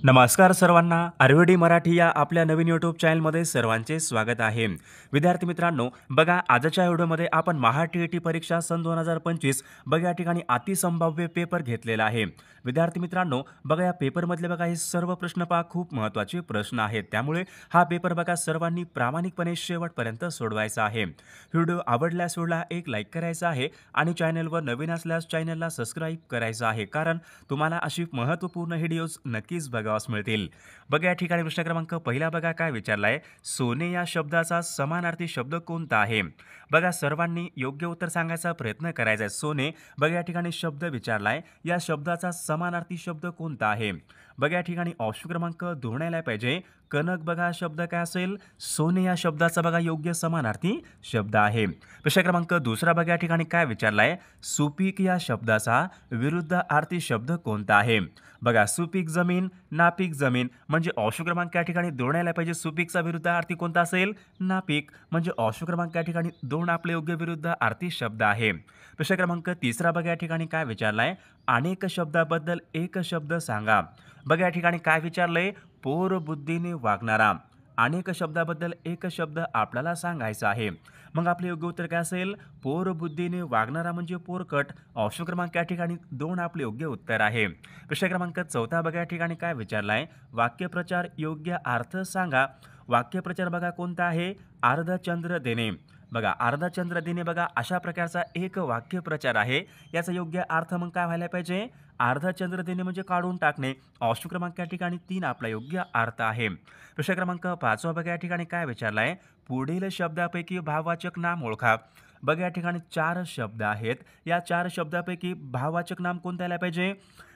नमस्कार सर्वांना, आयुर्वेदी मराठी या आपल्या नवीन यूट्यूब चॅनलमध्ये सर्वांचे स्वागत आहे. विद्यार्थी मित्रांनो, बघा आजच्या व्हिडिओमध्ये आपण महा-टी-ई-टी परीक्षा सन 2025 बघा या ठिकाणी अतिसंभाव्य पेपर घेतलेला आहे. विद्यार्थी मित्रांनो, बघा या पेपरमधले बघा हे सर्व प्रश्न पहा खूप महत्त्वाचे प्रश्न आहेत. त्यामुळे हा पेपर बघा सर्वांनी प्रामाणिकपणे शेवटपर्यंत सोडवायचा आहे. व्हिडिओ आवडल्यास व्हिडिओला एक लाईक करायचा आहे आणि चॅनलवर नवीन असल्यास चॅनलला सबस्क्राईब करायचं आहे, कारण तुम्हाला अशी महत्त्वपूर्ण व्हिडिओज नक्कीच बघावास मिळतील. बघा या ठिकाणी प्रश्न क्रमांक पहिला बघा काय विचारलाय, सोने या शब्दाचा समानार्थी शब्द कोणता आहे? बघा सर्वांनी योग्य उत्तर सांगायचा प्रयत्न करायचा आहे. सोने बघा या ठिकाणी शब्द विचारलाय, या शब्दाचा समानार्थी शब्द कोणता आहे? बघा या ठिकाणी ऑप्शन क्रमांक 2 यायला पाहिजे. कनक बघा हा शब्द काय असेल? सोने या शब्दाचा बघा योग्य समानार्थी शब्द आहे. प्रश्न क्रमांक दुसरा बघा या ठिकाणी काय विचारलाय, सुपीक या शब्दाचा विरुद्धार्थी शब्द कोणता आहे? बघा सुपीक जमीन, नापीक जमीन, म्हणजे ऑप्शन क्रमांक या ठिकाणी 2 यायला पाहिजे. सुपीकचा विरुद्धार्थी कोणता असेल? नापीक, म्हणजे ऑप्शन क्रमांक या ठिकाणी 2 आपले योग्य विरुद्धार्थी शब्द आहे. प्रश्न क्रमांक तिसरा बघा या ठिकाणी काय विचारलाय, अनेक शब्दाबद्दल एक शब्द सांगा. बघा या ठिकाणी काय विचारलंय, पोरबुद्धीने वागणारा. अनेक शब्दाबद्दल एक शब्द आपल्याला सांगायचा आहे. मग आपले योग्य उत्तर काय असेल? पोरबुद्धीने वागणारा म्हणजे पोरकट. ऑप्शन क्रमांक या ठिकाणी 2 आपले योग्य उत्तर आहे. प्रश्न क्रमांक चौथा बघा या ठिकाणी काय विचारलाय, वाक्यप्रचार योग्य अर्थ सांगा. वाक्यप्रचार बघा कोणता आहे? अर्धचंद्र देणे. बघा अर्धचंद्र देणे बघा अशा प्रकारचा एक वाक्यप्रचार आहे. याचा योग्य अर्थ मग काय व्हायला पाहिजे? अर्धचंद्र देणे म्हणजे काढून टाकणे. ऑप्शन क्रमांक या ठिकाणी 3 आपला योग्य अर्थ आहे. प्रश्न क्रमांक 5 बघा या ठिकाणी काय विचारलाय, पुढील शब्दापैकी भाववाचक नाम ओळखा. बघा या ठिकाणी 4 शब्द आहेत. या 4 शब्दापैकी भाववाचक नाम कोणता यायला पाहिजे?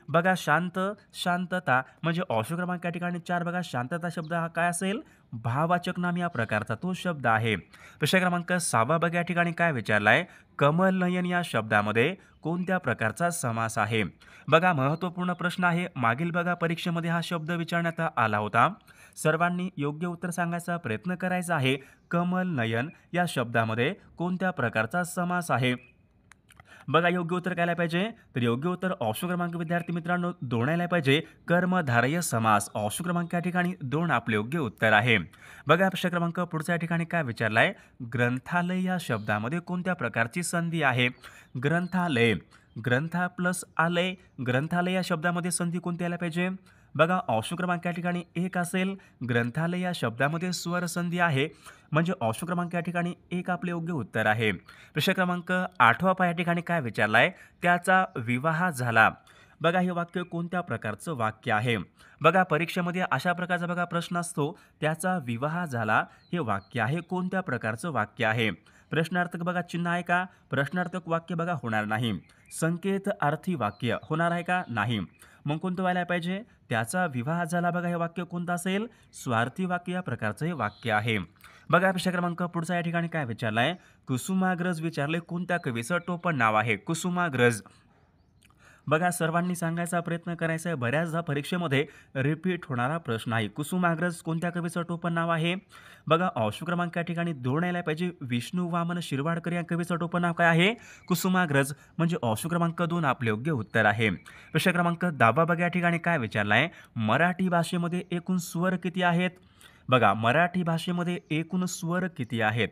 बघा शांत, शांतता, म्हणजे ऑप्शन क्रमांक या ठिकाणी 4 बघा शांतता शब्द हा काय असेल? भाववाचक नाम या प्रकारचा तो शब्द आहे. प्रश्न क्रमांक 6 बघा या ठिकाणी काय विचारलाय, कमलनयन या शब्दामध्ये कोणत्या प्रकारचा समास आहे? बघा महत्त्वपूर्ण प्रश्न आहे. मागील बघा परीक्षेमध्ये हा शब्द विचारण्यात आला होता. सर्वांनी योग्य उत्तर सांगायचा प्रयत्न करायचा आहे. कमलनयन या शब्दामध्ये कोणत्या प्रकारचा समास आहे? बघा योग्य उत्तर काय पाहिजे? तर योग्य उत्तर ऑप्शन क्रमांक विद्यार्थी मित्रांनो 2 यायला पाहिजे. कर्मधारय समास. ऑप्शन क्रमांक या ठिकाणी 2 आपले योग्य उत्तर आहे. बघा प्रश्न क्रमांक पुढच्या ठिकाणी काय विचारलाय, ग्रंथालय या शब्दामध्ये कोणत्या प्रकारची संधी आहे? ग्रंथालय, ग्रंथा प्लस आलय, ग्रंथालय या शब्दामध्ये संधी कोणती यायला पाहिजे? बघा ऑप्शन क्रमांक या ठिकाणी 1 असेल. ग्रंथालय या शब्दामध्ये स्वर संधी आहे, म्हणजे ऑप्शन क्रमांक या ठिकाणी 1 आपले योग्य उत्तर आहे. प्रश्न क्रमांक 8 या ठिकाणी काय विचारलाय, त्याचा विवाह झाला. बघा हे वाक्य कोणत्या प्रकारचं वाक्य आहे? बघा परीक्षेमध्ये अशा प्रकारचा बघा प्रश्न असतो, त्याचा विवाह झाला हे वाक्य आहे. कोणत्या प्रकारचं वाक्य आहे? प्रश्नार्थक बघा चिन्ह आहे का? प्रश्नार्थक वाक्य बघा होणार नाही. संकेत अर्थी वाक्य होणार आहे का? नाही. मग कोणतं व्हायला पाहिजे? त्याचा विवाह झाला बघा हे वाक्य कोणतं असेल? स्वार्थी वाक्य या प्रकारचं हे वाक्य आहे. बघा प्रश्न क्रमांक पुढचा या ठिकाणी काय विचारलाय, कुसुमाग्रज विचारले कोणत्या कवीचं टोपण नाव आहे? कुसुमाग्रज. बघा सर्वांनी सांगायचा प्रयत्न करायचा आहे. बऱ्याचदा परीक्षेमध्ये रिपीट होणारा प्रश्न आहे. कुसुमाग्रज कोणत्या कवीचं टोपण नाव आहे? बघा ऑप्शन क्रमांक या ठिकाणी 2 यायला पाहिजे. विष्णू वामन शिरवाडकर या कवीचं टोपण नाव काय आहे? कुसुमाग्रज, म्हणजे ऑप्शन क्रमांक 2 आपले योग्य उत्तर आहे. प्रश्न क्रमांक 10 बघा या ठिकाणी काय विचारलाय, मराठी भाषेमध्ये एकूण स्वर किती आहेत? बघा मराठी भाषेमध्ये एकूण स्वर किती आहेत?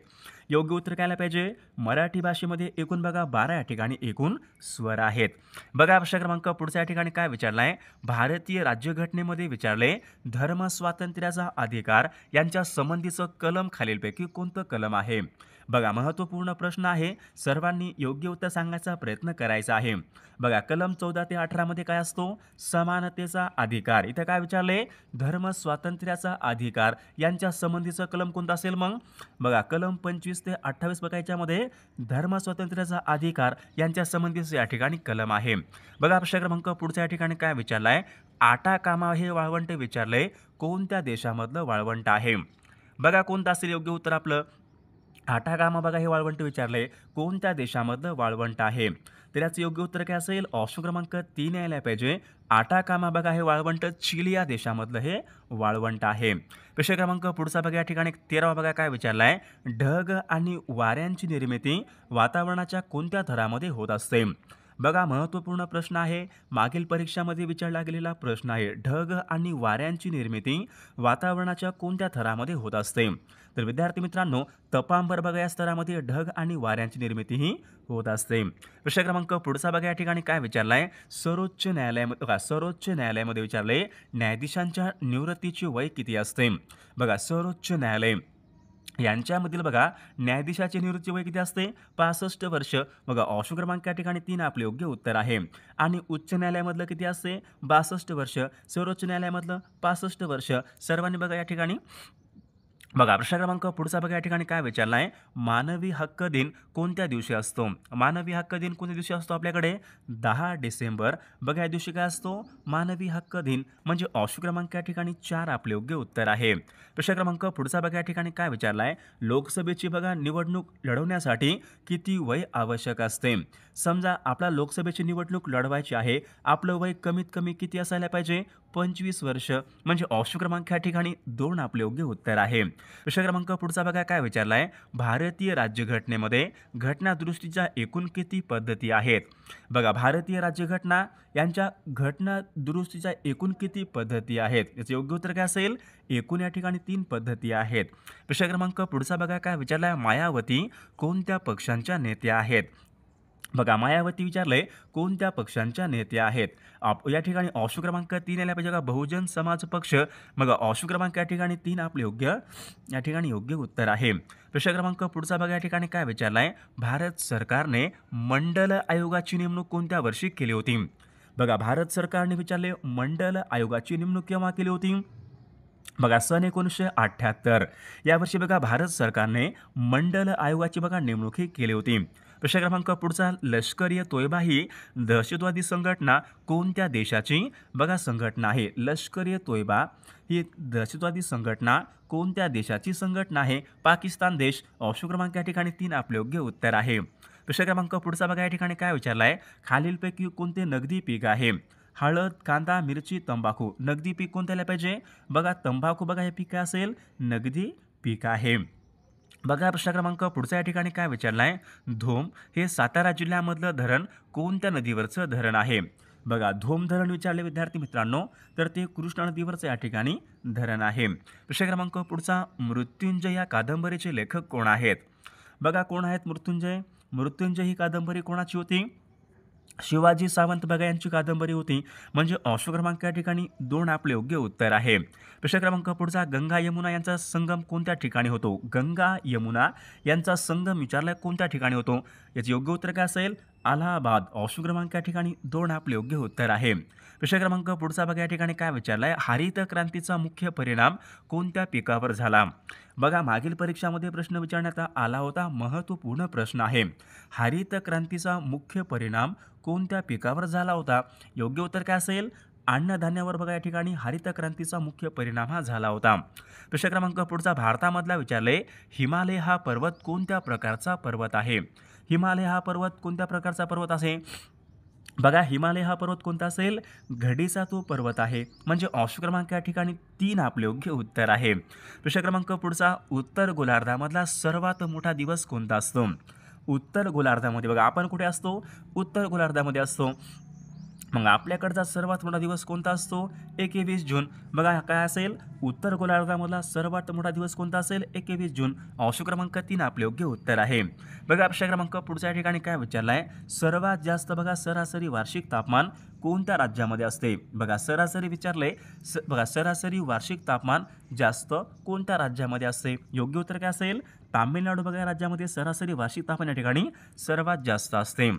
योग्य उत्तर काय पाहिजे? मराठी भाषेमध्ये एकूण बघा 12 या ठिकाणी एकूण स्वर आहेत. बघा प्रश्न क्रमांक पुढच्या या ठिकाणी काय विचारलाय, भारतीय राज्यघटनेमध्ये विचारले धर्म स्वातंत्र्याचा अधिकार यांच्या संबंधीचं कलम खालीलपैकी कोणतं कलम आहे? बघा महत्त्वपूर्ण प्रश्न आहे. सर्वांनी योग्य उत्तर सांगायचा प्रयत्न करायचा आहे. बघा कलम 14 ते 18 मध्ये काय असतो? समानतेचा अधिकार. इथे काय विचारले? धर्म स्वातंत्र्याचा अधिकार यांच्या संबंधीचं कलम कोणतं असेल? मग बघा कलम 25 ते 28 बघा याच्यामध्ये धर्म स्वातंत्र्याचा अधिकार यांच्या संबंधीचं या ठिकाणी कलम आहे. बघा प्रश्न क्रमांक पुढच्या या ठिकाणी काय विचारलाय, आटाकामा हे वाळवंट विचारले कोणत्या देशामधलं वाळवंट आहे? बघा कोणतं असेल योग्य उत्तर आपलं? आटाकामा बघा हे वाळवंट विचारले कोणत्या देशामधलं वाळवंट आहे? तर याचं योग्य उत्तर काय असेल? ऑप्शन क्रमांक 3 यायला पाहिजे. आटाकामा बघा हे वाळवंट चिली या देशामधलं हे वाळवंट आहे. प्रश्न क्रमांक पुढचा बघा या ठिकाणी 13 बघा काय विचारलाय, ढग आणि वाऱ्यांची निर्मिती वातावरणाच्या कोणत्या थरामध्ये होत असते? बघा महत्त्वपूर्ण प्रश्न आहे. मागील परीक्षामध्ये विचारला गेलेला प्रश्न आहे. ढग आणि वाऱ्यांची निर्मिती वातावरणाच्या कोणत्या थरामध्ये होत असते? तर विद्यार्थी मित्रांनो, तपांबर बघा या स्तरामध्ये ढग आणि वाऱ्यांची निर्मिती ही होत असते. प्रश्न क्रमांक पुढचा बघा या ठिकाणी काय विचारलाय? सर्वोच्च न्यायालयामध्ये बघा सर्वोच्च न्यायालयामध्ये विचारले न्यायाधीशांच्या निवृत्तीचे वय किती असते? बघा सर्वोच्च न्यायालय यांच्यामधील बघा न्यायाधीशाची निवृत्ती वय किती असते? 65 वर्ष. बघा ऑप्शन क्रमांक या ठिकाणी 3 आपले योग्य उत्तर आहे. आणि उच्च न्यायालयामधलं किती असते? 62 वर्ष. सर्वोच्च न्यायालयामधलं 65 वर्ष. सर्वांनी बघा या ठिकाणी बघा प्रश्न क्रमांक पुढचा बघा या ठिकाणी काय विचारला आहे? मानवी हक्क दिन कोणत्या दिवशी असतो? मानवी हक्क दिन कोणत्या दिवशी असतो आपल्याकडे? 10 डिसेंबर. बघा या दिवशी काय असतो? मानवी हक्क दिन. म्हणजे ऑप्शन क्रमांक या ठिकाणी 4 आपले योग्य उत्तर आहे. प्रश्न क्रमांक पुढचा बघा या ठिकाणी काय विचारला आहे? लोकसभेची बघा निवडणूक लढवण्यासाठी किती वय आवश्यक असते? समजा आपला लोकसभेची निवडणूक लढवायची आहे, आपलं वय कमीत कमी किती असायला पाहिजे? 25 वर्ष. म्हणजे ऑप्शन क्रमांक या ठिकाणी 2 आपले योग्य उत्तर आहे. प्रश्न क्रमांक पुढचा बघा काय विचारला आहे? भारतीय राज्यघटनेमध्ये घटनादुरुस्तीच्या एकूण किती पद्धती आहेत? बघा भारतीय राज्यघटना यांच्या घटना दुरुस्तीच्या एकूण किती पद्धती आहेत? याचं योग्य उत्तर काय असेल? एकूण या ठिकाणी 3 पद्धती आहेत. प्रश्न क्रमांक पुढचा बघा काय विचारला आहे? मायावती कोणत्या पक्षांच्या नेत्या आहेत? बघा मायावती विचारलंय कोणत्या पक्षांच्या नेत्या आहेत? या ठिकाणी ऑप्शन क्रमांक 3 यायला पाहिजे का? बहुजन समाज पक्ष. बघा ऑप्शन क्रमांक या ठिकाणी 3 आपले या ठिकाणी योग्य उत्तर आहे. प्रश्न क्रमांक पुढचा बघा या ठिकाणी काय विचारलाय? भारत सरकारने मंडल आयोगाची नेमणूक कोणत्या वर्षी केली होती? बघा भारत सरकारने विचारले मंडल आयोगाची नेमणूक केव्हा केली होती? बघा सन 1978 यावर्षी बघा भारत सरकारने मंडल आयोगाची बघा नेमणूक ही केली होती. प्रश्न क्रमांक पुढचा लष्करी तोयबा ही दहशतवादी संघटना कोणत्या देशाची बघा संघटना आहे? लष्करी तोयबा ही दहशतवादी संघटना कोणत्या देशाची संघटना आहे? पाकिस्तान देश. ऑप्शन क्रमांक या ठिकाणी 3 आपले योग्य उत्तर आहे. प्रश्न क्रमांक पुढचा बघा या ठिकाणी काय विचारला आहे? खालीलपैकी कोणते नगदी पीक आहे? हळद, कांदा, मिरची, तंबाखू. नगदी पीक कोणत्याला पाहिजे? बघा तंबाखू बघा हे पीक काय असेल? नगदी पीक आहे. बघा प्रश्न क्रमांक पुढचा या ठिकाणी काय विचारला आहे? धोम हे सातारा जिल्ह्यामधलं धरण कोणत्या नदीवरचं धरण आहे? बघा धोम धरण विचारले विद्यार्थी मित्रांनो, तर ते कृष्णा नदीवरचं या ठिकाणी धरण आहे. प्रश्न क्रमांक पुढचा मृत्युंजय या कादंबरीचे लेखक कोण आहेत? बघा कोण आहेत मृत्युंजय? मृत्युंजय ही कादंबरी कोणाची होती? शिवाजी सावंत बघा यांची कादंबरी होती. म्हणजे ऑप्शन क्रमांक या ठिकाणी 2 आपले योग्य उत्तर आहे. प्रश्न क्रमांक पुढचा गंगा यमुना यांचा संगम कोणत्या ठिकाणी होतो? गंगा यमुना यांचा संगम विचारलाय कोणत्या ठिकाणी होतो? याचे योग्य उत्तर काय असेल? अलाहाबाद. ऑप्शन क्रमांक या ठिकाणी 2 आपले योग्य उत्तर आहे. प्रश्न क्रमांक पुढचा बघा या ठिकाणी काय विचारलाय? हरित क्रांतीचा मुख्य परिणाम कोणत्या पिकावर झाला? बघा मागील परीक्षामध्ये प्रश्न विचारण्यात आला होता. महत्त्वपूर्ण प्रश्न आहे. हरित क्रांतीचा मुख्य परिणाम कोणत्या पिकावर झाला होता? योग्य उत्तर काय असेल? अन्नधान्यावर बघा या ठिकाणी हरित क्रांतीचा मुख्य परिणाम हा झाला होता. प्रश्न क्रमांक पुढचा भारतामधला विचारले हिमालय हा पर्वत कोणत्या प्रकारचा पर्वत आहे? हिमालय हा पर्वत कोणत्या प्रकारचा पर्वत आहे? बघा हिमालय हा पर्वत कोणता असेल? घडीचा तो पर्वत आहे. म्हणजे ऑप्शन क्रमांक या ठिकाणी 3 आपले योग्य उत्तर आहे. प्रश्न क्रमांक पुढचा उत्तर गोलार्धामधला सर्वात मोठा दिवस कोणता असतो? उत्तर गोलार्धामध्ये बघा आपण कुठे असतो? उत्तर गोलार्धामध्ये असतो. मग आपल्याकडचा सर्वात मोठा दिवस कोणता असतो? 21 जून. बघा काय असेल? उत्तर गोलार्धामधला सर्वात मोठा दिवस कोणता असेल? 21 जून. ऑप्शन क्रमांक 3 आपले योग्य उत्तर आहे. बघा प्रश्न क्रमांक पुढच्या ठिकाणी काय विचारला आहे? सर्वात जास्त बघा सरासरी वार्षिक तापमान कोणत्या राज्यामध्ये असते? बघा सरासरी विचारले. बघा सरासरी वार्षिक तापमान जास्त कोणत्या राज्यामध्ये असते? योग्य उत्तर काय असेल? तामिळनाडू बघा राज्यामध्ये सरासरी वार्षिक तापमान या ठिकाणी सर्वात जास्त असते.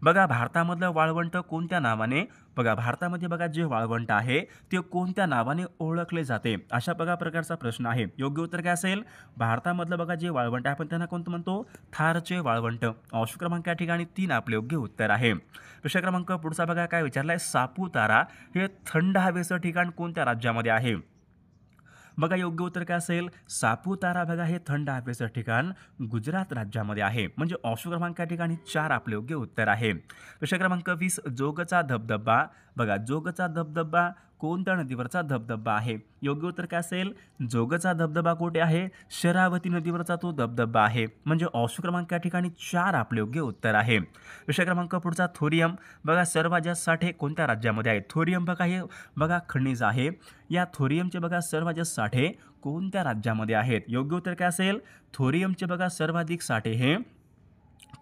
बघा भारतामधलं वाळवंट कोणत्या नावाने बघा भारतामध्ये बघा जे वाळवंट आहे ते कोणत्या नावाने ओळखले जाते? अशा बघा प्रकारचा प्रश्न आहे. योग्य उत्तर काय असेल? भारतामधलं बघा जे वाळवंट आहे आपण त्यांना कोणतं म्हणतो? थारचे वाळवंट. ऑप्शन क्रमांक या ठिकाणी 3 आपले योग्य उत्तर आहे. प्रश्न क्रमांक पुढचा बघा काय विचारलाय? सापुतारा हे थंड हवेचं ठिकाण कोणत्या राज्यामध्ये आहे? बघा योग्य उत्तर काय असेल? सापुतारा बघा हे थंड हवेचं ठिकाण गुजरात राज्यामध्ये आहे. म्हणजे ऑप्शन क्रमांक या ठिकाणी 4 आपले योग्य उत्तर आहे. प्रश्न क्रमांक 20 जोगचा धबधबा बघा जोगचा धबधबा कोणत्या नदीवरचा धबधबा आहे? योग्य उत्तर काय असेल? जोगचा धबधबा कुठे आहे? शरावती नदीवरचा तो धबधबा आहे. म्हणजे ऑप्शन क्रमांक या ठिकाणी 4 आपले योग्य उत्तर आहे. विषय क्रमांक पुढचा थोरियम. बघा सर्वात जास्त साठे कोणत्या राज्यामध्ये आहे? थोरियम बघा हे बघा खनिज आहे. या थोरियमचे बघा सर्वात जास्त साठे कोणत्या राज्यामध्ये आहेत? योग्य उत्तर काय असेल? थोरियमचे बघा सर्वाधिक साठे हे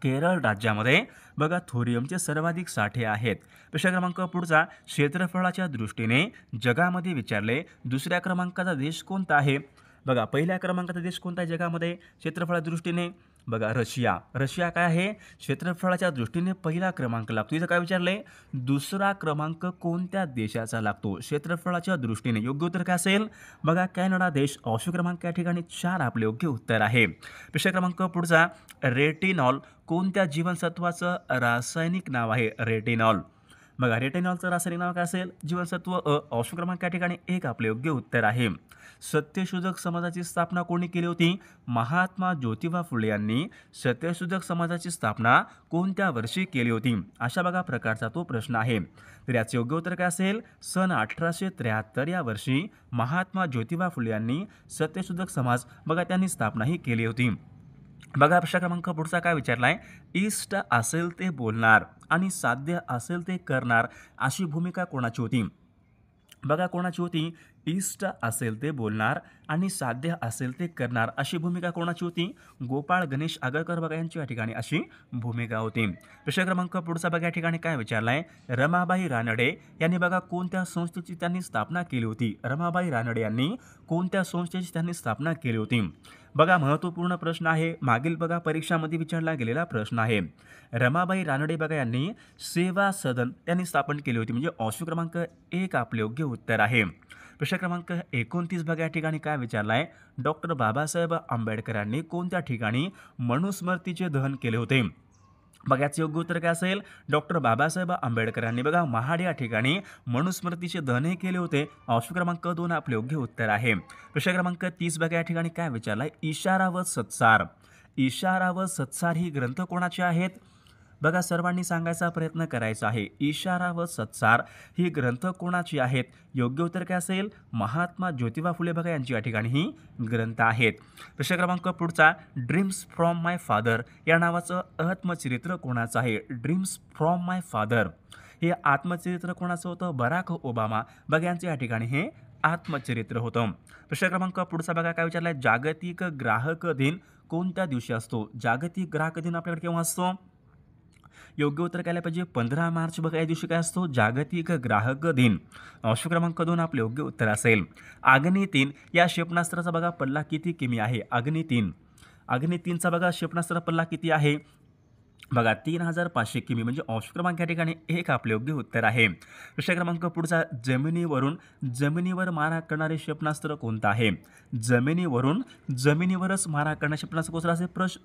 केरळ राज्यामध्ये बघा थोरियमचे सर्वाधिक साठे आहेत. विषय क्रमांक पुढचा क्षेत्रफळाच्या दृष्टीने जगामध्ये विचारले दुसऱ्या क्रमांकाचा देश कोणता आहे? बघा पहिल्या क्रमांकाचा देश कोणता आहे जगामध्ये क्षेत्रफळाच्या दृष्टीने? बघा रशिया. रशिया काय आहे? क्षेत्रफळाच्या दृष्टीने पहिला क्रमांक लागतो. इथं काय विचारले? दुसरा क्रमांक कोणत्या देशाचा लागतो क्षेत्रफळाच्या दृष्टीने? योग्य उत्तर काय असेल? बघा कॅनडा देश. ऑप्शन क्रमांक या ठिकाणी 4 आपले योग्य उत्तर आहे. विषय क्रमांक पुढचा रेटिनॉल कोणत्या जीवनसत्वाचं रासायनिक नाव आहे? रेटिनॉल. बघा रेटिनॉलचं रासायनिक नाव काय असेल? जीवनसत्व अ. ऑप्शन क्रमांक या ठिकाणी 1 आपले योग्य उत्तर आहे. सत्यशोधक समाजाची स्थापना कोणी केली होती? महात्मा ज्योतिबा फुले यांनी सत्यशोधक समाजाची स्थापना कोणत्या वर्षी केली होती? अशा बघा प्रकारचा तो प्रश्न आहे. तर याचे योग्य उत्तर काय असेल? सन 1873 या वर्षी महात्मा ज्योतिबा फुले यांनी सत्यशोधक समाज बघा त्यांनी स्थापना ही केली होती. बघा प्रश्न क्रमांक पुढचा काय विचारलाय? इष्ट असेल ते बोलणार आणि साध्य असेल ते करणार अशी भूमिका कोणाची होती? बघा कोणाची होती? इष्ट असेल ते बोलणार आणि साध्य असेल ते करणार अशी भूमिका कोणाची होती? गोपाळ गणेश आगरकर बघा यांची या ठिकाणी अशी भूमिका होती. विषय क्रमांक पुढचा बघा या ठिकाणी काय विचारलाय? रमाबाई रानडे यांनी बघा कोणत्या संस्थेची त्यांनी स्थापना केली होती? रमाबाई रानडे यांनी कोणत्या संस्थेची त्यांनी स्थापना केली होती? बघा महत्त्वपूर्ण प्रश्न आहे. मागील बघा परीक्षामध्ये विचारला गेलेला प्रश्न आहे. रमाबाई रानडे बघा यांनी सेवा सदन त्यांनी स्थापन केली होती. म्हणजे ऑप्शन क्रमांक 1 आपले योग्य उत्तर आहे. प्रश्न क्रमांक 29 बघा या ठिकाणी काय विचारलाय? डॉक्टर बाबासाहेब आंबेडकरांनी कोणत्या ठिकाणी मनुस्मृतीचे दहन केले होते? बघा याचे योग्य उत्तर काय असेल? डॉक्टर बाबासाहेब आंबेडकरांनी बघा महाड या ठिकाणी मनुस्मृतीचे दहन केले होते. ऑप्शन क्रमांक 2 आपले योग्य उत्तर आहे. प्रश्न क्रमांक 30 बघा या ठिकाणी काय विचारलाय? इशारा व सत्सार. इशारा व सत्सार ही ग्रंथ कोणाचे आहेत? बघा सर्वांनी सांगायचा प्रयत्न करायचा आहे. इशारा व सत्सार ही ग्रंथ कोणाची आहेत? योग्य उत्तर काय असेल? महात्मा ज्योतिबा फुले बघा यांची या ठिकाणी ही ग्रंथ आहेत. प्रश्न क्रमांक पुढचा ड्रीम्स फ्रॉम माय फादर या नावाचं आत्मचरित्र कोणाचं आहे? ड्रीम्स फ्रॉम माय फादर हे आत्मचरित्र कोणाचं होतं? बराक ओबामा बघा यांचं या ठिकाणी हे आत्मचरित्र होतं. प्रश्न क्रमांक पुढचा बघा काय विचारलाय? जागतिक ग्राहक दिन कोणत्या दिवशी असतो? जागतिक ग्राहक दिन आपल्याकडे केव्हा असतो? योग्य उत्तर काय पाहिजे? 15 मार्च बघा या दिवशी काय असतो? जागतिक ग्राहक दिन. ऑप्शन क्रमांक 2 आपले योग्य उत्तर असेल. अग्नी 3 या क्षेपणास्त्राचा बघा पल्ला किती किमी आहे? अग्नी 3. अग्नी 3चा बघा क्षेपणास्त्र पल्ला किती आहे? बघा 3500 किमी. म्हणजे ऑप्शन क्रमांक या ठिकाणी 1 आपले योग्य उत्तर आहे. विषय क्रमांक पुढचा जमिनीवर मारा करणारे क्षेपणास्त्र कोणतं आहे? जमिनीवरच मारा करणारे क्षेपणास्त्र कोणतं असेल?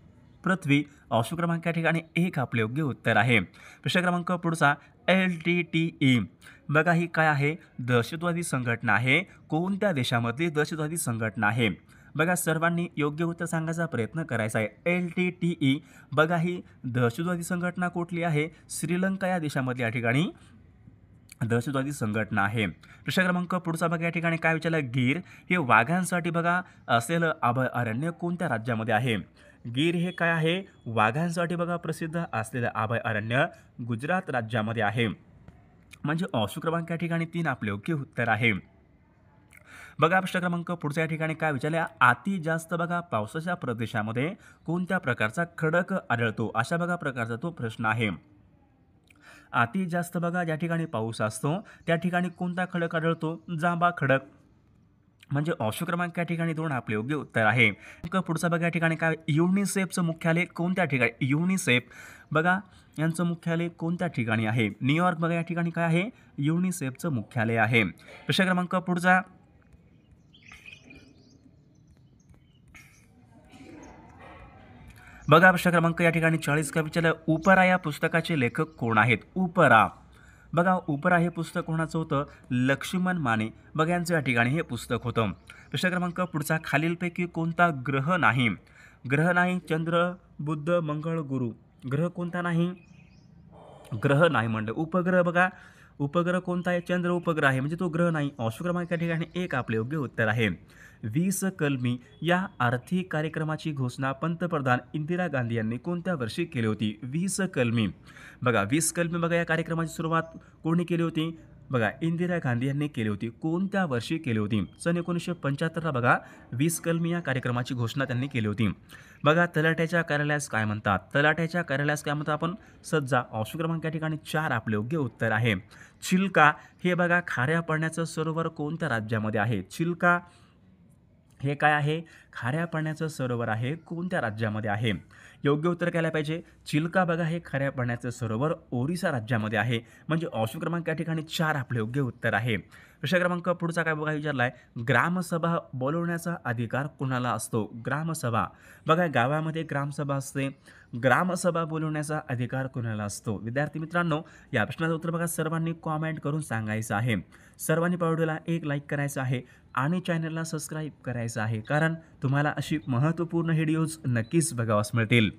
पृथ्वी. ऑप्शन क्रमांक या ठिकाणी 1 आपले योग्य उत्तर आहे. प्रश्न क्रमांक पुढचा LTTE बघा ही काय आहे? दहशतवादी संघटना आहे. कोणत्या देशामधली दहशतवादी संघटना आहे? बघा सर्वांनी योग्य उत्तर सांगायचा प्रयत्न करायचा आहे. LTTE बघा ही दहशतवादी संघटना कुठली आहे? श्रीलंका या देशामधली या ठिकाणी दहशतवादी संघटना आहे. प्रश्न क्रमांक पुढचा बघा या ठिकाणी काय विचारलं? गीर हे वाघांसाठी बघा असलेलं अभयारण्य कोणत्या राज्यामध्ये आहे? गीर हे काय आहे? वाघांसाठी बघा प्रसिद्ध असलेलं अभयारण्य गुजरात राज्यामध्ये आहे. म्हणजे ऑप्शन क्रमांक या ठिकाणी 3 आपले योग्य उत्तर आहे. बघा प्रश्न क्रमांक पुढच्या या ठिकाणी काय विचारले? अति जास्त बघा पावसाच्या प्रदेशामध्ये कोणत्या प्रकारचा खडक आढळतो? अशा बघा प्रकारचा तो प्रश्न आहे. अति जास्त बघा ज्या ठिकाणी पाऊस असतो त्या ठिकाणी कोणता खडक आढळतो? जांभा खडक. म्हणजे ऑप्शन क्रमांक या ठिकाणी 2 आपले योग्य उत्तर आहे. पुढचा बघा या ठिकाणी काय? युनिसेफचं मुख्यालय कोणत्या ठिकाणी? युनिसेफ बघा यांचं मुख्यालय कोणत्या ठिकाणी आहे? न्यूयॉर्क बघा या ठिकाणी काय आहे? युनिसेफचं मुख्यालय आहे. प्रश्न क्रमांक पुढचा बघा प्रश्न क्रमांक या ठिकाणी 40 का विचारलं? उपरा या पुस्तकाचे लेखक कोण आहेत? उपरा बघा उपरा हे पुस्तक कोणाचं होतं? लक्ष्मण माने बघा यांचं या ठिकाणी हे पुस्तक होतं. प्रश्न क्रमांक पुढचा खालीलपैकी कोणता ग्रह नाही? ग्रह नाही चंद्र, बुध, मंगळ, गुरु. ग्रह कोणता नाही? ग्रह नाही म्हणलं. उपग्रह बघा उपग्रह कोणता आहे? चंद्र उपग्रह आहे, म्हणजे तो ग्रह नाही. ऑप्शन क्रमांक या ठिकाणी 1 आपले योग्य उत्तर आहे. 20 कलमी या आर्थिक कार्यक्रमाची घोषणा पंतप्रधान इंदिरा गांधी यांनी कोणत्या वर्षी केली होती? 20 कलमी. बघा 20 कलमी बघा या कार्यक्रमाची सुरुवात कोणी केली होती? बघा इंदिरा गांधी यांनी केली होती. कोणत्या वर्षी केली होती? सन 1975ला बघा 20 कलमी या कार्यक्रमाची घोषणा त्यांनी केली होती. बघा तलाठ्याच्या कार्यालयास काय म्हणतात? तलाठ्याच्या कार्यालयास काय म्हणतात आपण? सज्जा. ऑप्शन क्रमांक या ठिकाणी 4 आपले योग्य उत्तर आहे. चिल्का हे बघा खाऱ्या पाण्याचं सरोवर कोणत्या राज्यामध्ये आहे? चिल्का हे काय आहे? खाऱ्या पाण्याचं सरोवर आहे. कोणत्या राज्यामध्ये आहे? योग्य उत्तर काय पाहिजे? चिल्का बघा हे खाऱ्या पाण्याचं सरोवर ओरिसा राज्यामध्ये आहे. म्हणजे ऑप्शन क्रमांक या ठिकाणी 4 आपले योग्य उत्तर आहे. प्रश्न क्रमांक पुढचा काय बघा विचारला आहे, ग्रामसभा बोलवण्याचा अधिकार कुणाला असतो? ग्रामसभा बघा गावामध्ये ग्रामसभा असते. ग्रामसभा बोलवण्याचा अधिकार कुणाला असतो? विद्यार्थी मित्रांनो, या प्रश्नाचं उत्तर बघा सर्वांनी कॉमेंट करून सांगायचं आहे. सर्वांनी व्हिडिओला एक लाईक करायचं आहे आणि चॅनलला सबस्क्राईब करायचं आहे, कारण तुम्हाला अशी महत्त्वपूर्ण व्हिडिओज नक्कीच बघावास मिळतील.